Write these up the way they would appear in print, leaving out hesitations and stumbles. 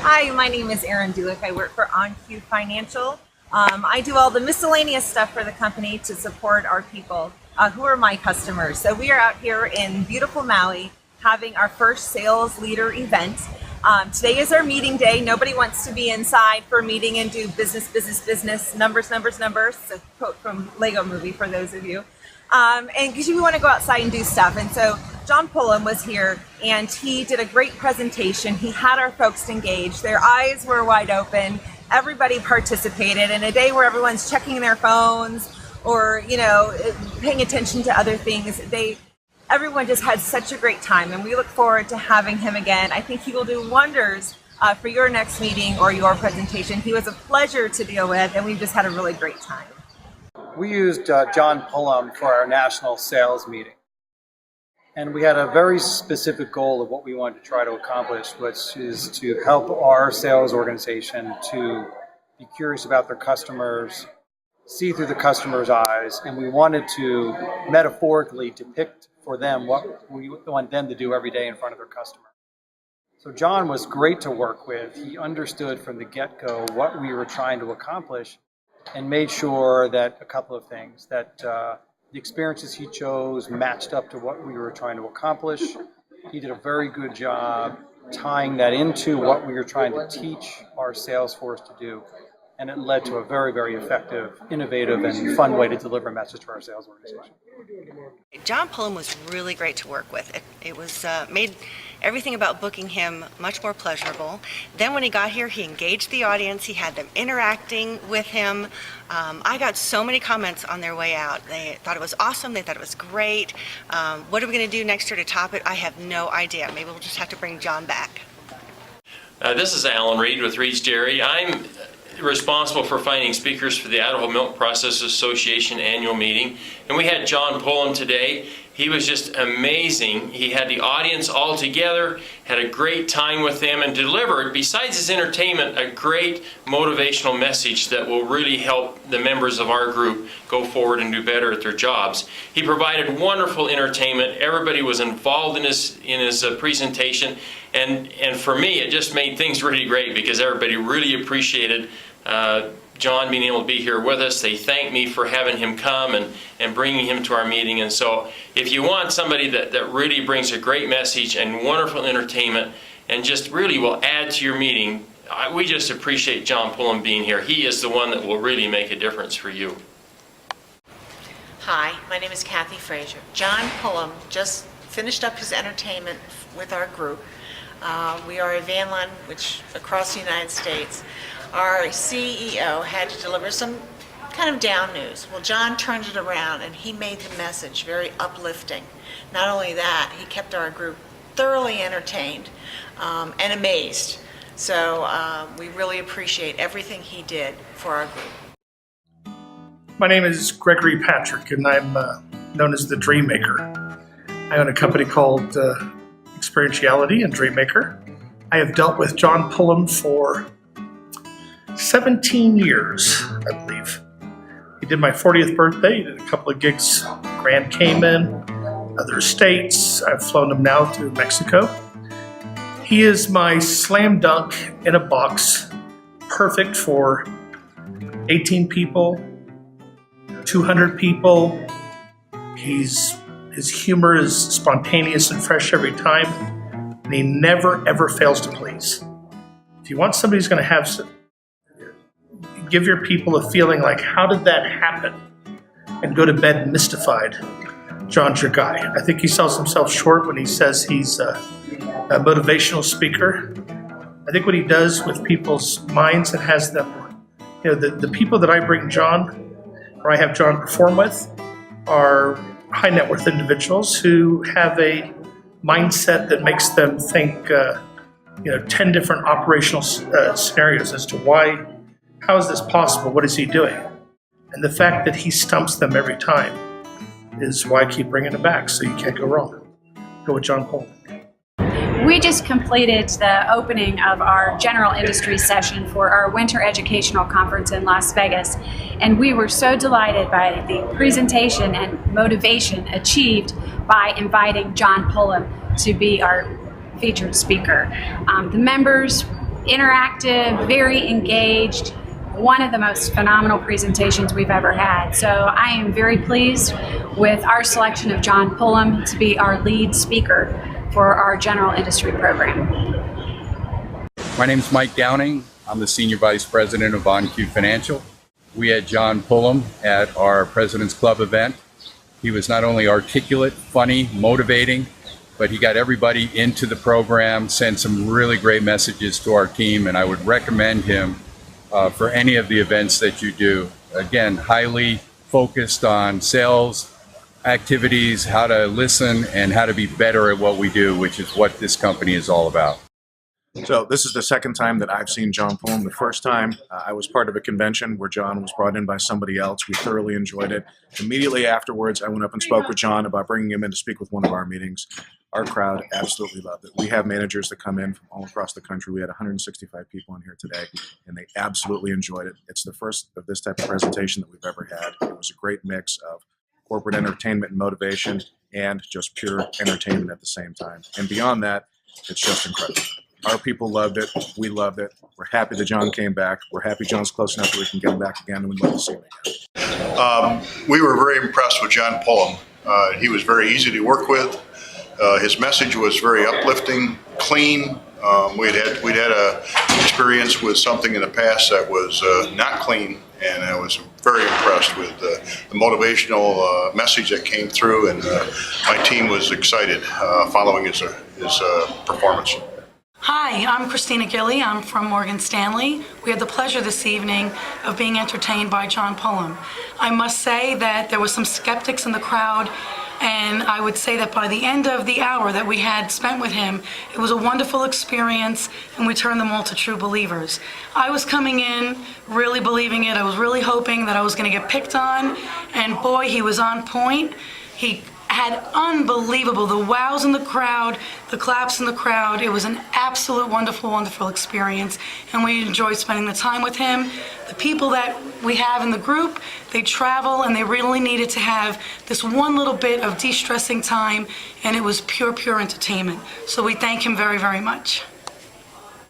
Hi, my name is Erin Duick. I work for OnQ Financial. I do all the miscellaneous stuff for the company to support our people who are my customers. So we are out here in beautiful Maui having our first sales leader event. Today is our meeting day. Nobody wants to be inside for a meeting and do business, numbers. It's a quote from Lego Movie for those of you. And because we want to go outside and do stuff. And so John Pullum was here and he did a great presentation. He had our folks engaged. Their eyes were wide open. Everybody participated in a day where everyone's checking their phones or, paying attention to other things. Everyone just had such a great time, and we look forward to having him again. I think he will do wonders for your next meeting or your presentation. He was a pleasure to deal with, and we've just had a really great time. We used John Pullum for our national sales meeting. And we had a very specific goal of what we wanted to try to accomplish, which is to help our sales organization to be curious about their customers, see through the customer's eyes, and we wanted to metaphorically depict for them what we want them to do every day in front of their customer. So John was great to work with. He understood from the get-go what we were trying to accomplish and made sure that a couple of things, that the experiences he chose matched up to what we were trying to accomplish. He did a very good job tying that into what we were trying to teach our sales force to do. And it led to a very, very effective, innovative, and fun way to deliver a message to our sales organization. John Pullum was really great to work with. It was made everything about booking him much more pleasurable. Then when he got here, he engaged the audience. He had them interacting with him. I got so many comments on their way out. They thought it was awesome. They thought it was great. What are we going to do next year to top it? I have no idea. Maybe we'll just have to bring John back. This is Alan Reed with Reed's Dairy. I'm responsible for finding speakers for the Idaho Milk Processors Association annual meeting, and we had John Pullum today. He was just amazing. He had the audience all together, had a great time with them, and delivered, besides his entertainment, a great motivational message that will really help the members of our group go forward and do better at their jobs. He provided wonderful entertainment. Everybody was involved in his presentation, and for me, it just made things really great because everybody really appreciated John being able to be here with us. They thanked me for having him come and bringing him to our meeting. And so if you want somebody that really brings a great message and wonderful entertainment and just really will add to your meeting, we just appreciate John Pullum being here. He is the one that will really make a difference for you. Hi, my name is Kathy Frazier. John Pullum just finished up his entertainment with our group. We are a van line which across the United States. Our CEO had to deliver some kind of down news. Well, John turned it around and he made the message very uplifting. Not only that, he kept our group thoroughly entertained and amazed. So we really appreciate everything he did for our group. My name is Gregory Patrick and I'm known as the Dream Maker. I own a company called Experientiality and Dream Maker. I have dealt with John Pullum for 17 years, I believe. He did my 40th birthday. He did a couple of gigs, Grand Cayman, other states. I've flown him now to Mexico. He is my slam dunk in a box, perfect for 18 people, 200 people. His humor is spontaneous and fresh every time, and he never, ever fails to please. If you want somebody who's going to give your people a feeling like, how did that happen? And go to bed mystified, John's your guy. I think he sells himself short when he says he's a motivational speaker. I think what he does with people's minds and has them, the people that I bring John, or I have John perform with, are high net worth individuals who have a mindset that makes them think 10 different operational scenarios as to how is this possible? What is he doing? And the fact that he stumps them every time is why I keep bringing him back, so you can't go wrong. Go with John Pullum. We just completed the opening of our general industry session for our winter educational conference in Las Vegas, and we were so delighted by the presentation and motivation achieved by inviting John Pullum to be our featured speaker. The members interactive, very engaged, one of the most phenomenal presentations we've ever had. So I am very pleased with our selection of John Pullum to be our lead speaker for our general industry program. My name is Mike Downing. I'm the Senior Vice President of OnQ Financial. We had John Pullum at our President's Club event. He was not only articulate, funny, motivating, but he got everybody into the program, sent some really great messages to our team, and I would recommend him for any of the events that you do. Again, highly focused on sales activities, how to listen, and how to be better at what we do, which is what this company is all about. So this is the second time that I've seen John Pullum. The first time I was part of a convention where John was brought in by somebody else. We thoroughly enjoyed it. Immediately afterwards, I went up and spoke with John about bringing him in to speak with one of our meetings. Our crowd absolutely loved it. We have managers that come in from all across the country. We had 165 people in here today, and they absolutely enjoyed it. It's the first of this type of presentation that we've ever had. It was a great mix of corporate entertainment and motivation and just pure entertainment at the same time. And beyond that, it's just incredible. Our people loved it. We loved it. We're happy that John came back. We're happy John's close enough that we can get him back again, and we'd love to see him again. We were very impressed with John Pullum. He was very easy to work with. His message was very uplifting, clean. We'd had a experience with something in the past that was not clean, and I was very impressed with the motivational message that came through, and my team was excited following his performance. Hi, I'm Christina Gilly. I'm from Morgan Stanley. We had the pleasure this evening of being entertained by John Pullum. I must say that there were some skeptics in the crowd, and I would say that by the end of the hour that we had spent with him, it was a wonderful experience, and we turned them all to true believers. I was coming in really believing it. I was really hoping that I was going to get picked on, and boy, he was on point. He had unbelievable, the wows in the crowd, the claps in the crowd. It was an absolute wonderful, wonderful experience, and we enjoyed spending the time with him. The people that we have in the group, they travel, and they really needed to have this one little bit of de-stressing time, and it was pure, pure entertainment. So we thank him very, very much.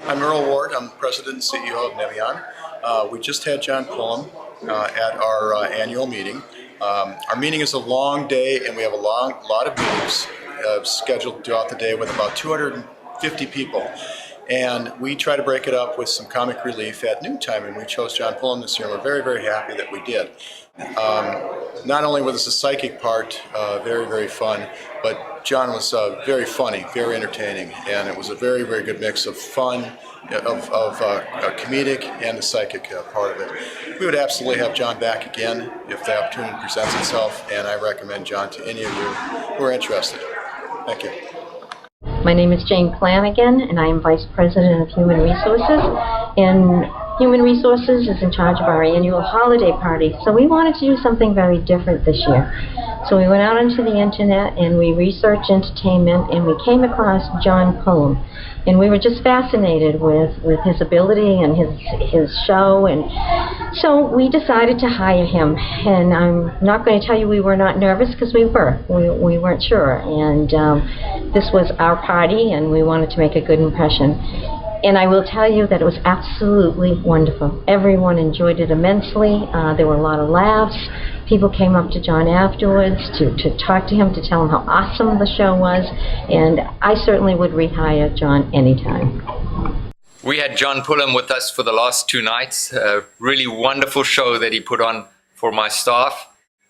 I'm Earl Ward. I'm President and CEO of Nevion. We just had John Pullum at our annual meeting. Our meeting is a long day, and we have a lot of meetings scheduled throughout the day with about 250 people. And we try to break it up with some comic relief at noontime, and we chose John Pullum this year, and we're very, very happy that we did. Not only was the psychic part very, very fun, but John was very funny, very entertaining, and it was a very, very good mix of fun, of comedic and the psychic part of it. We would absolutely have John back again if the opportunity presents itself, and I recommend John to any of you who are interested. Thank you. My name is Jane Flanagan, and I am Vice President of Human Resources. And Human Resources is in charge of our annual holiday party, so we wanted to do something very different this year. So we went out onto the internet and we researched entertainment, and we came across John Pullum. And we were just fascinated with his ability and his show, and so we decided to hire him. And I'm not going to tell you we were not nervous, because we weren't sure. And this was our party, and we wanted to make a good impression. And I will tell you that it was absolutely wonderful. Everyone enjoyed it immensely. There were a lot of laughs. People came up to John afterwards to talk to him, to tell him how awesome the show was. And I certainly would rehire John anytime. We had John Pullum with us for the last 2 nights. A really wonderful show that he put on for my staff.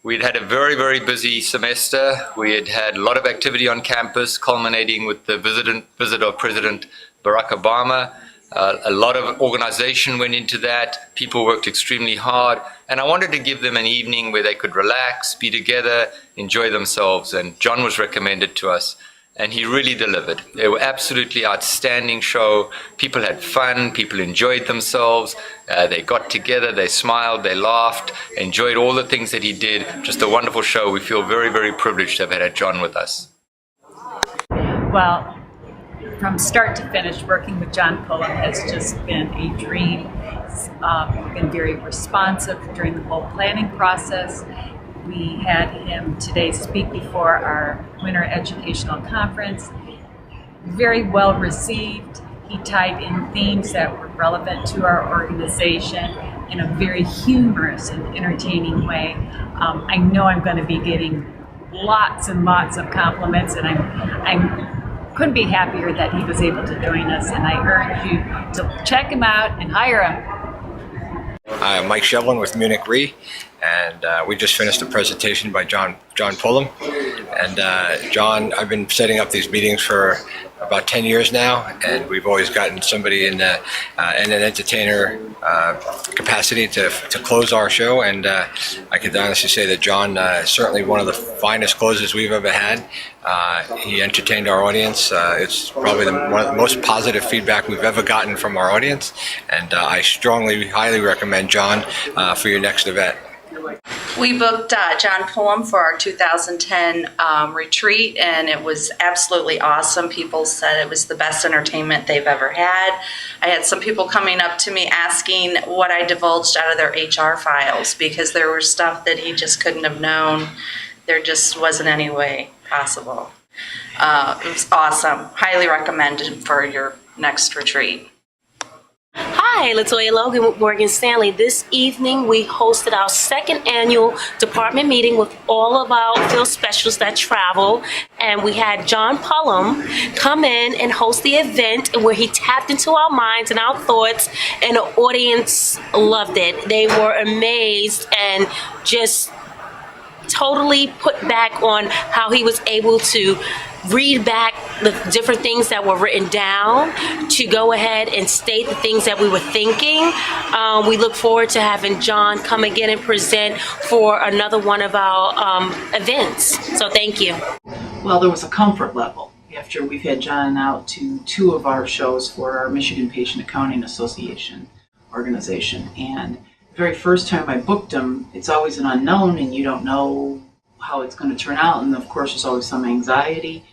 We'd had a very, very busy semester. We had had a lot of activity on campus, culminating with the visit of President Barack Obama. A lot of organization went into that. People worked extremely hard. And I wanted to give them an evening where they could relax, be together, enjoy themselves. And John was recommended to us. And he really delivered. They were absolutely outstanding show. People had fun. People enjoyed themselves. They got together. They smiled. They laughed. Enjoyed all the things that he did. Just a wonderful show. We feel very, very privileged to have had John with us. Well, from start to finish, working with John Pullum has just been a dream. He's been very responsive during the whole planning process. We had him today speak before our Winter Educational Conference. Very well received. He tied in themes that were relevant to our organization in a very humorous and entertaining way. I know I'm going to be getting lots and lots of compliments, and I couldn't be happier that he was able to join us, and I urge you to check him out and hire him. I'm Mike Shevlin with Munich Re, and we just finished a presentation by John Pullum. And John, I've been setting up these meetings for about 10 years now, and we've always gotten somebody in an entertainer capacity to close our show. And I can honestly say that John is certainly one of the finest closers we've ever had. He entertained our audience. It's probably one of the most positive feedback we've ever gotten from our audience, and I highly recommend John for your next event. We booked John Pullum for our 2010 retreat, and it was absolutely awesome. People said it was the best entertainment they've ever had. I had some people coming up to me asking what I divulged out of their HR files, because there was stuff that he just couldn't have known. There just wasn't any way possible. It was awesome. Highly recommended for your next retreat. Hi, Latoya Logan with Morgan Stanley. This evening we hosted our second annual department meeting with all of our field specialists that travel, and we had John Pullum come in and host the event where he tapped into our minds and our thoughts, and the audience loved it. They were amazed and just totally put back on how he was able to read back the different things that were written down, to go ahead and state the things that we were thinking. We look forward to having John come again and present for another one of our events. So thank you. Well, there was a comfort level after we've had John out to 2 of our shows for our Michigan Patient Accounting Association organization. And the very first time I booked him, it's always an unknown and you don't know how it's going to turn out, and of course there's always some anxiety.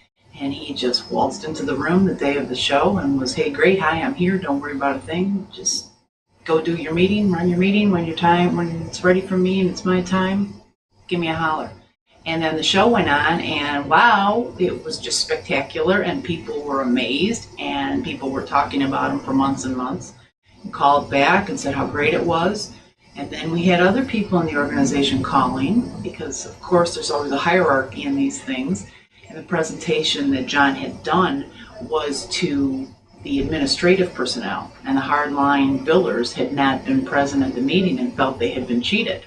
And he just waltzed into the room the day of the show and was, hey, great, hi, I'm here, don't worry about a thing, just go do your meeting, run your meeting when it's ready for me and it's my time, give me a holler. And then the show went on, and wow, it was just spectacular, and people were amazed, and people were talking about him for months and months, and called back and said how great it was. And then we had other people in the organization calling, because of course there's always a hierarchy in these things. And the presentation that John had done was to the administrative personnel, and the hardline billers had not been present at the meeting and felt they had been cheated.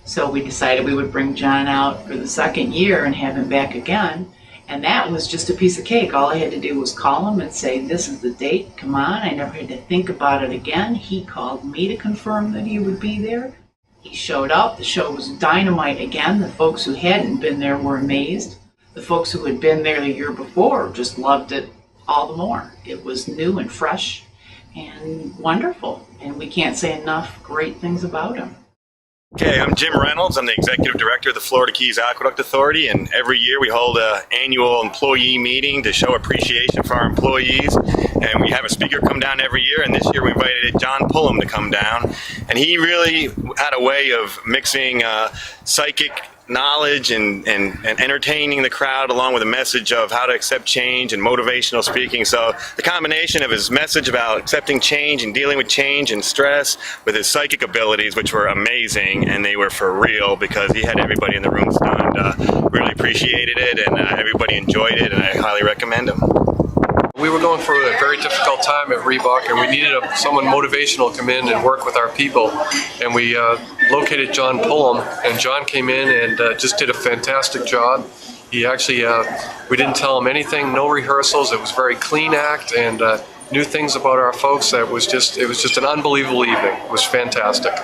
So we decided we would bring John out for the second year and have him back again. And that was just a piece of cake. All I had to do was call him and say, this is the date, come on. I never had to think about it again. He called me to confirm that he would be there. He showed up. The show was dynamite again. The folks who hadn't been there were amazed. The folks who had been there the year before just loved it all the more. It was new and fresh and wonderful. And we can't say enough great things about him. Okay, I'm Jim Reynolds. I'm the Executive Director of the Florida Keys Aqueduct Authority, and every year we hold an annual employee meeting to show appreciation for our employees. And we have a speaker come down every year, and this year we invited John Pullum to come down. And he really had a way of mixing psychic knowledge and entertaining the crowd, along with a message of how to accept change and motivational speaking. So the combination of his message about accepting change and dealing with change and stress with his psychic abilities, which were amazing, and they were for real, because he had everybody in the room stunned. Really appreciated it, and everybody enjoyed it, and I highly recommend him. We were going for a very difficult time at Reebok, and we needed someone motivational to come in and work with our people. And we located John Pullum, and John came in and just did a fantastic job. He actually, we didn't tell him anything, no rehearsals. It was a very clean act, and knew things about our folks. It was just an unbelievable evening. It was fantastic.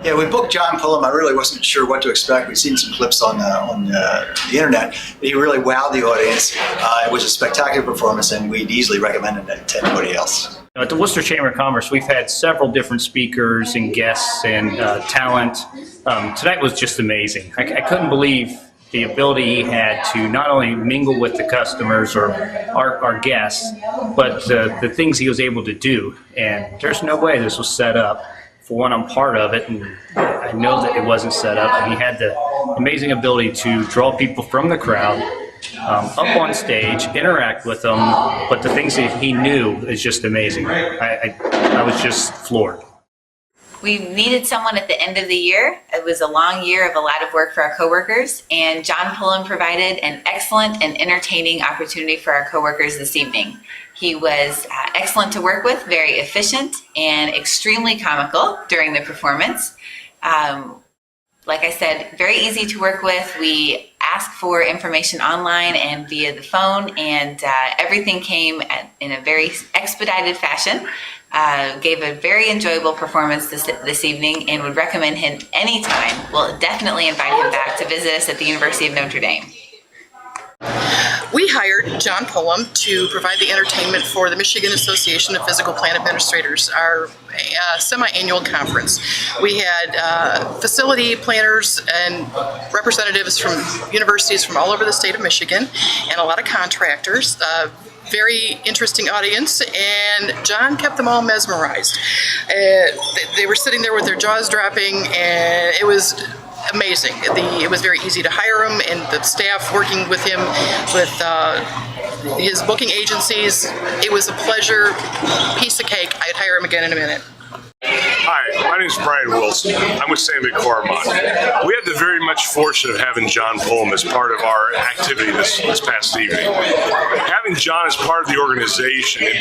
Yeah, we booked John Pullum. I really wasn't sure what to expect. We'd seen some clips on the internet. He really wowed the audience. It was a spectacular performance, and we'd easily recommend it to anybody else. At the Worcester Chamber of Commerce, we've had several different speakers and guests and talent. Tonight was just amazing. I couldn't believe the ability he had to not only mingle with the customers or our guests, but the things he was able to do. And there's no way this was set up. For one, I'm part of it, and I know that it wasn't set up. And he had the amazing ability to draw people from the crowd up on stage, interact with them, but the things that he knew is just amazing. I was just floored. We needed someone at the end of the year. It was a long year of a lot of work for our coworkers, and John Pullum provided an excellent and entertaining opportunity for our coworkers this evening. He was excellent to work with, very efficient, and extremely comical during the performance. Like I said, very easy to work with. We asked for information online and via the phone, and everything came in a very expedited fashion. Gave a very enjoyable performance this evening, and would recommend him anytime. We'll definitely invite him back to visit us at the University of Notre Dame. We hired John Pullum to provide the entertainment for the Michigan Association of Physical Plant Administrators, our semi-annual conference. We had facility planners and representatives from universities from all over the state of Michigan, and a lot of contractors. Very interesting audience, and John kept them all mesmerized. They were sitting there with their jaws dropping, and it was amazing. It was very easy to hire him, and the staff working with him with his booking agencies. It was a pleasure, piece of cake. I'd hire him again in a minute. Hi, my name is Brian Wilson. I'm with Stanley Cormont. We had the very much fortune of having John Pullum as part of our activity this past evening. Having John as part of the organization and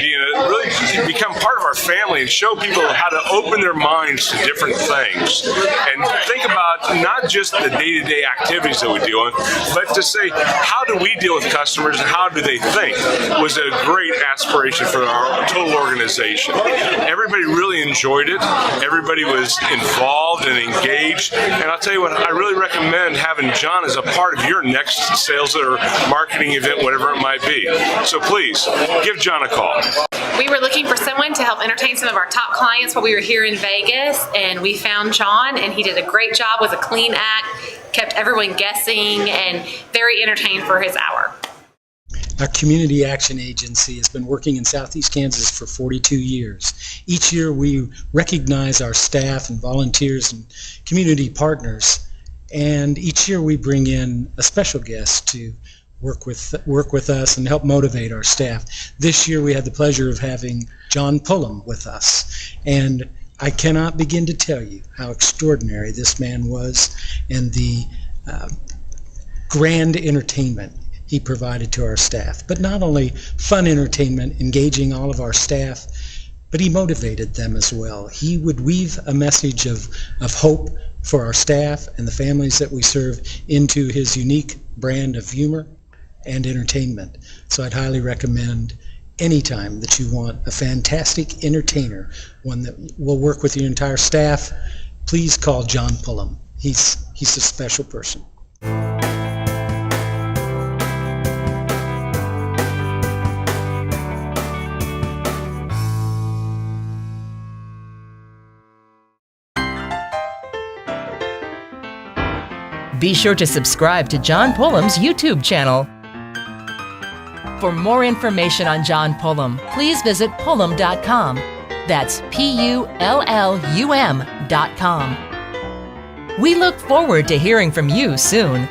really become part of our family and show people how to open their minds to different things and think about not just the day-to-day activities that we deal with, but to say, how do we deal with customers and how do they think, was a great aspiration for our total organization. Everybody really enjoyed it. Everybody was involved and engaged. And I'll tell you what, I really recommend having John as a part of your next sales or marketing event, whatever it might be. So please, give John a call. We were looking for someone to help entertain some of our top clients while we were here in Vegas, and we found John, and he did a great job, was a clean act, kept everyone guessing, and very entertained for his hour. Our community action agency has been working in Southeast Kansas for 42 years. Each year we recognize our staff and volunteers and community partners, and each year we bring in a special guest to work with us and help motivate our staff. This year we had the pleasure of having John Pullum with us, and I cannot begin to tell you how extraordinary this man was and the grand entertainment he provided to our staff. But not only fun entertainment, engaging all of our staff, but he motivated them as well. He would weave a message of hope for our staff and the families that we serve into his unique brand of humor and entertainment. So I'd highly recommend anytime that you want a fantastic entertainer, one that will work with your entire staff, please call John Pullum. He's a special person. Be sure to subscribe to John Pullum's YouTube channel. For more information on John Pullum, please visit Pullum.com. That's Pullum.com. We look forward to hearing from you soon.